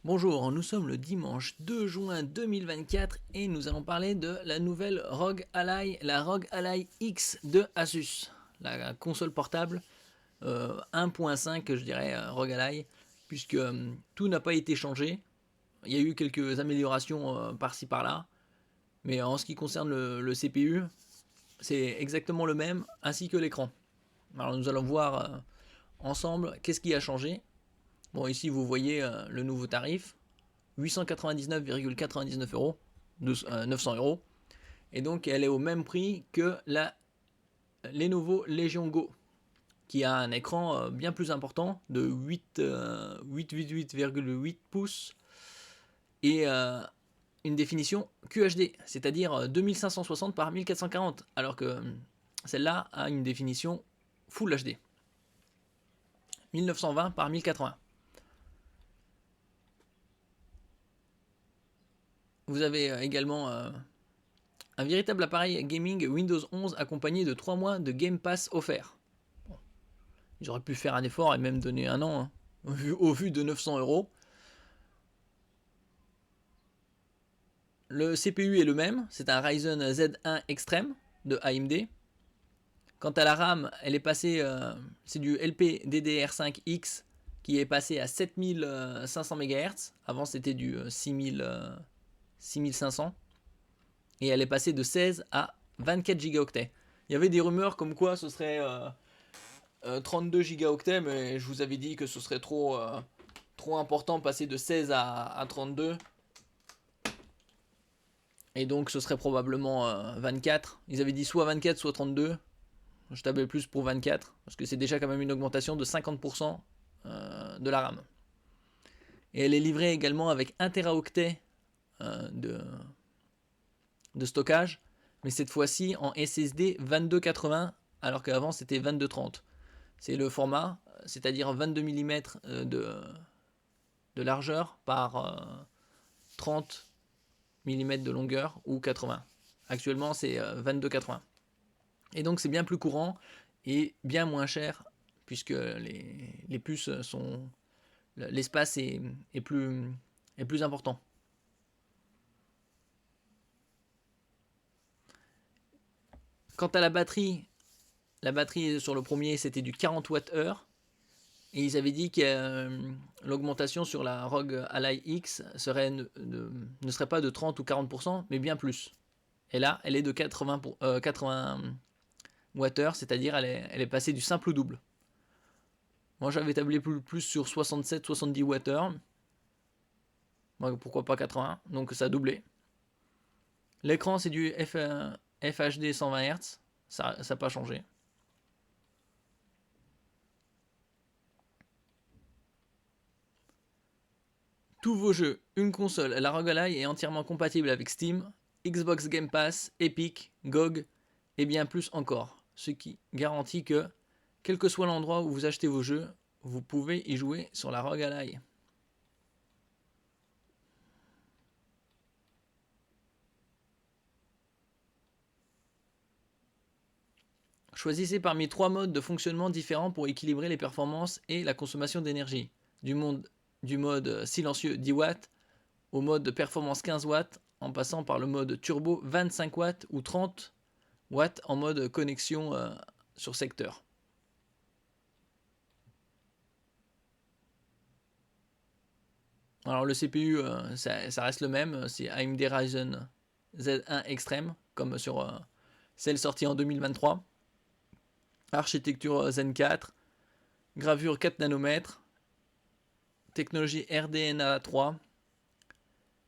Bonjour, nous sommes le dimanche 2 juin 2024 et nous allons parler de la nouvelle ROG Ally, la ROG Ally X de Asus, la console portable 1.5 je dirais ROG Ally, puisque tout n'a pas été changé. Il y a eu quelques améliorations par-ci par-là, mais en ce qui concerne le CPU, c'est exactement le même, ainsi que l'écran. Alors nous allons voir ensemble qu'est-ce qui a changé. Bon, ici vous voyez le nouveau tarif, 899,99 euros, 900 euros. Et donc elle est au même prix que la Lenovo Legion Go, qui a un écran bien plus important de 8,8 pouces et une définition QHD, c'est-à-dire 2560 par 1440, alors que celle-là a une définition Full HD, 1920 par 1080. Vous avez également un véritable appareil gaming Windows 11 accompagné de 3 mois de Game Pass offert. Bon, ils auraient pu faire un effort et même donner un an, hein, au vu de 900 euros. Le CPU est le même, c'est un Ryzen Z1 Extreme de AMD. Quant à la RAM, elle est passée, c'est du LPDDR5X qui est passé à 7500 MHz. Avant c'était du 6500. Et elle est passée de 16 à 24 gigaoctets. Il y avait des rumeurs comme quoi ce serait 32 gigaoctets, mais je vous avais dit que ce serait trop important passer de 16 à 32. Et donc ce serait probablement 24. Ils avaient dit soit 24 soit 32. Je tablais plus pour 24, parce que c'est déjà quand même une augmentation de 50% de la RAM. Et elle est livrée également avec 1 Teraoctet de stockage, mais cette fois-ci en SSD 2280, alors qu'avant c'était 2230. C'est le format, c'est-à-dire 22 mm de largeur par 30 mm de longueur ou 80. Actuellement c'est 22-80. Et donc c'est bien plus courant et bien moins cher, puisque les puces sont... l'espace est plus important. Quant à la batterie sur le premier c'était du 40 Wh. Et ils avaient dit que l'augmentation sur la ROG Ally X ne serait pas de 30 ou 40%, mais bien plus. Et là, elle est de 80 Wh, c'est-à-dire elle est passée du simple au double. Moi, j'avais tablé plus sur 67-70 Wh. Moi, pourquoi pas 80, donc ça a doublé. L'écran, c'est du FHD 120 Hz, ça n'a pas changé. Tous vos jeux, une console, la ROG Ally est entièrement compatible avec Steam, Xbox Game Pass, Epic, GOG et bien plus encore. Ce qui garantit que, quel que soit l'endroit où vous achetez vos jeux, vous pouvez y jouer sur la ROG Ally. Choisissez parmi 3 modes de fonctionnement différents pour équilibrer les performances et la consommation d'énergie. Du mode silencieux 10 watts au mode de performance 15 watts, en passant par le mode turbo 25 watts ou 30 watts en mode connexion sur secteur. Alors le CPU, ça reste le même, c'est AMD Ryzen Z1 Extreme, comme sur celle sortie en 2023. Architecture Zen 4, gravure 4 nanomètres, technologie RDNA 3,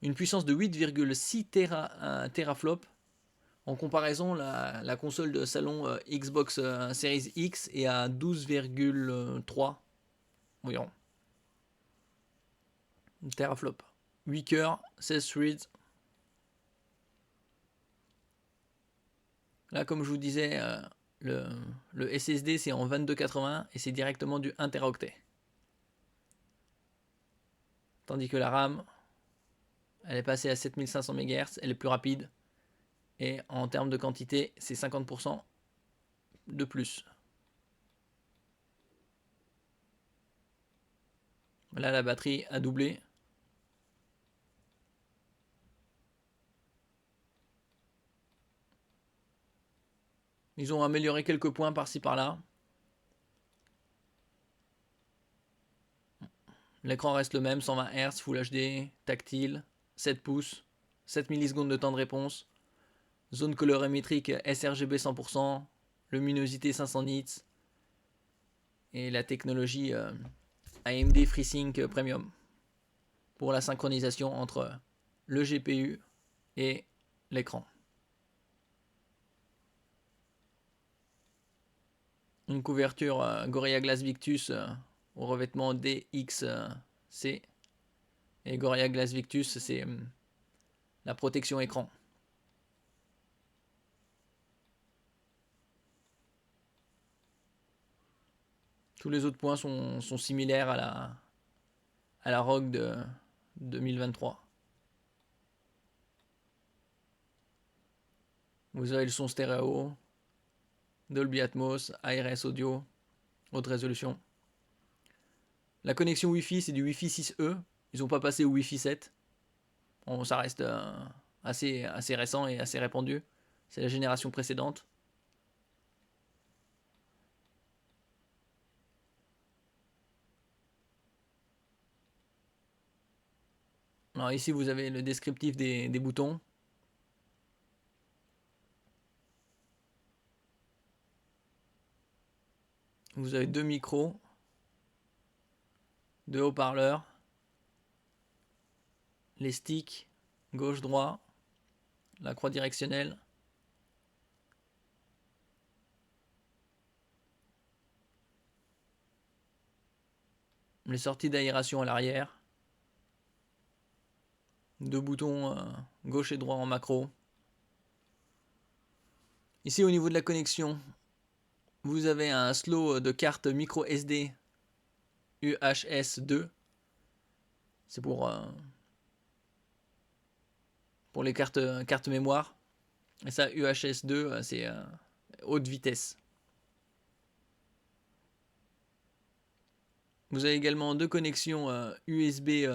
une puissance de 8,6 teraflops. En comparaison, la console de salon Xbox Series X est à 12,3 environ. Teraflop. 8 cœurs, 16 threads. Là, comme je vous disais, le SSD c'est en 2280 et c'est directement du 1 Teraoctet. Tandis que la RAM, elle est passée à 7500 MHz, elle est plus rapide. Et en termes de quantité, c'est 50% de plus. Là, la batterie a doublé. Ils ont amélioré quelques points par-ci par-là. L'écran reste le même, 120 Hz, Full HD, tactile, 7 pouces, 7 millisecondes de temps de réponse, zone colorimétrique sRGB 100%, luminosité 500 nits et la technologie AMD FreeSync Premium pour la synchronisation entre le GPU et l'écran. Une couverture Gorilla Glass Victus au revêtement DXC. Et Gorilla Glass Victus, c'est la protection écran. Tous les autres points sont similaires à la ROG de 2023. Vous avez le son stéréo, Dolby Atmos, ARS audio, haute résolution. La connexion Wi-Fi, c'est du Wi-Fi 6E. Ils n'ont pas passé au Wi-Fi 7. Bon, ça reste assez récent et assez répandu. C'est la génération précédente. Alors ici, vous avez le descriptif des boutons. Vous avez 2 micros, 2 haut-parleurs, les sticks, gauche-droit, la croix directionnelle, les sorties d'aération à l'arrière, 2 boutons gauche et droit en macro. Ici au niveau de la connexion, vous avez un slot de carte micro SD UHS2. C'est pour les cartes mémoire. Et ça, UHS2, c'est haute vitesse. Vous avez également 2 connexions USB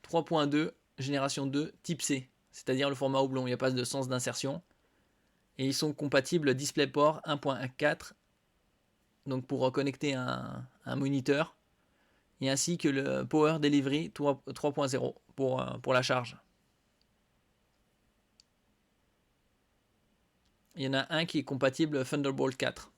3.2, génération 2, type C, c'est-à-dire le format oblong, il n'y a pas de sens d'insertion. Et ils sont compatibles DisplayPort 1.4, donc pour connecter un moniteur, et ainsi que le Power Delivery 3.0 pour la charge. Il y en a un qui est compatible Thunderbolt 4.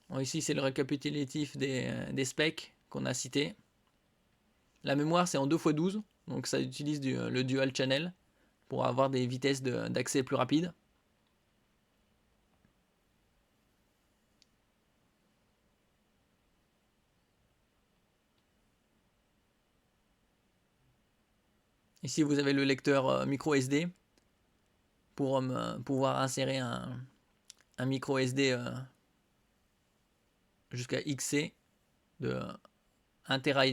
Bon, ici, c'est le récapitulatif des specs qu'on a cités. La mémoire, c'est en 2x12, donc ça utilise le dual channel pour avoir des vitesses d'accès plus rapides. Ici, vous avez le lecteur micro SD pour pouvoir insérer un micro SD jusqu'à XC de 1,5 Tera.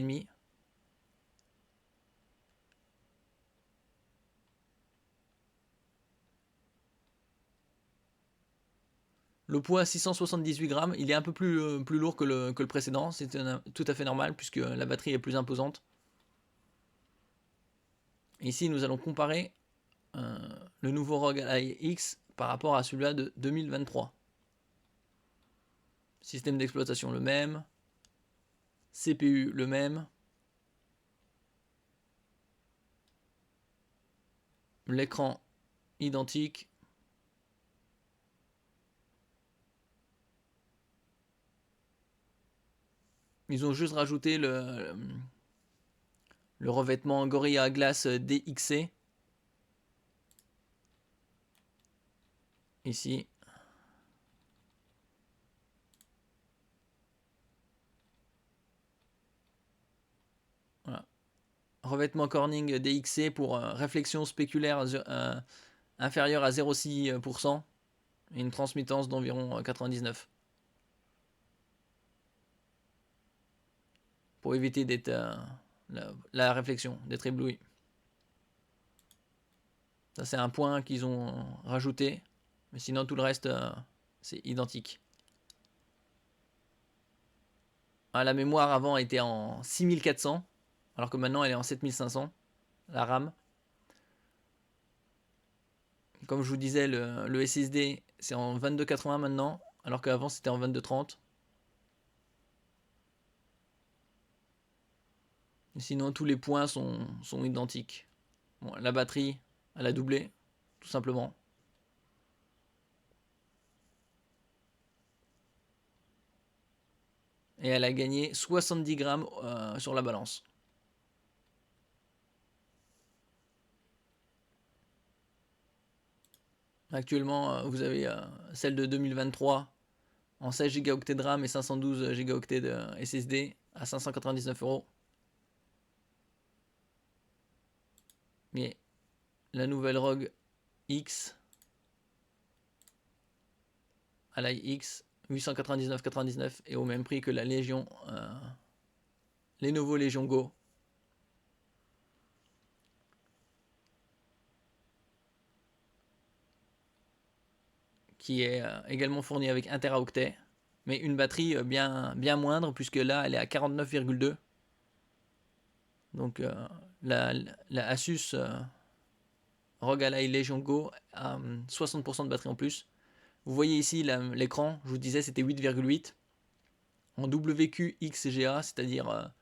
Le poids 678 grammes, il est un peu plus lourd que le précédent, c'est tout à fait normal puisque la batterie est plus imposante. Ici, nous allons comparer le nouveau ROG Ally X par rapport à celui-là de 2023. Système d'exploitation le même, CPU le même, l'écran identique. Ils ont juste rajouté le revêtement Gorilla Glass DXC. Ici. Voilà. Revêtement Corning DXC pour réflexion spéculaire inférieure à 0,6% et une transmittance d'environ 99. Pour éviter d'être la réflexion, d'être ébloui. Ça, c'est un point qu'ils ont rajouté. Mais sinon, tout le reste, c'est identique. Ah, la mémoire avant était en 6400, alors que maintenant, elle est en 7500, la RAM. Comme je vous disais, le SSD, c'est en 2280 maintenant, alors qu'avant, c'était en 2230. Sinon, tous les points sont identiques. Bon, la batterie, elle a doublé, tout simplement. Et elle a gagné 70 grammes sur la balance. Actuellement, vous avez celle de 2023 en 16 Go de RAM et 512 Go de SSD à 599 €. Mais la nouvelle ROG X, Ally X, 899,99 et au même prix que la Légion, Lenovo Legion Go. Qui est également fournie avec 1 Teraoctet, mais une batterie bien moindre, puisque là, elle est à 49,2. Donc la Asus ROG Ally Legion Go a 60% de batterie en plus. Vous voyez ici l'écran, je vous disais c'était 8,8 en WQXGA, c'est-à-dire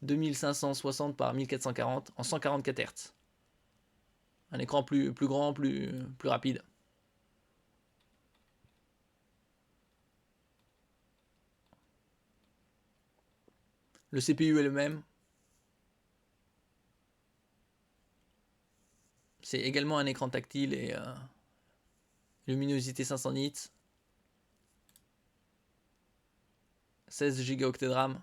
2560 par 1440 en 144 Hz. Un écran plus grand, plus rapide. Le CPU est le même. C'est également un écran tactile et luminosité 500 nits. 16 Go de RAM.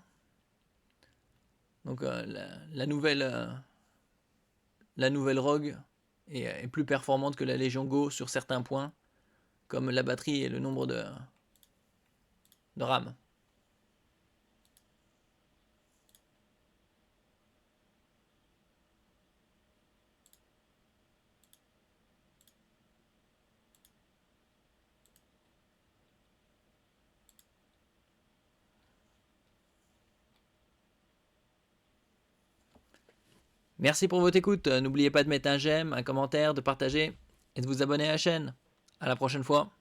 Donc la nouvelle ROG est plus performante que la Legion Go sur certains points, comme la batterie et le nombre de RAM. Merci pour votre écoute. N'oubliez pas de mettre un j'aime, un commentaire, de partager et de vous abonner à la chaîne. À la prochaine fois.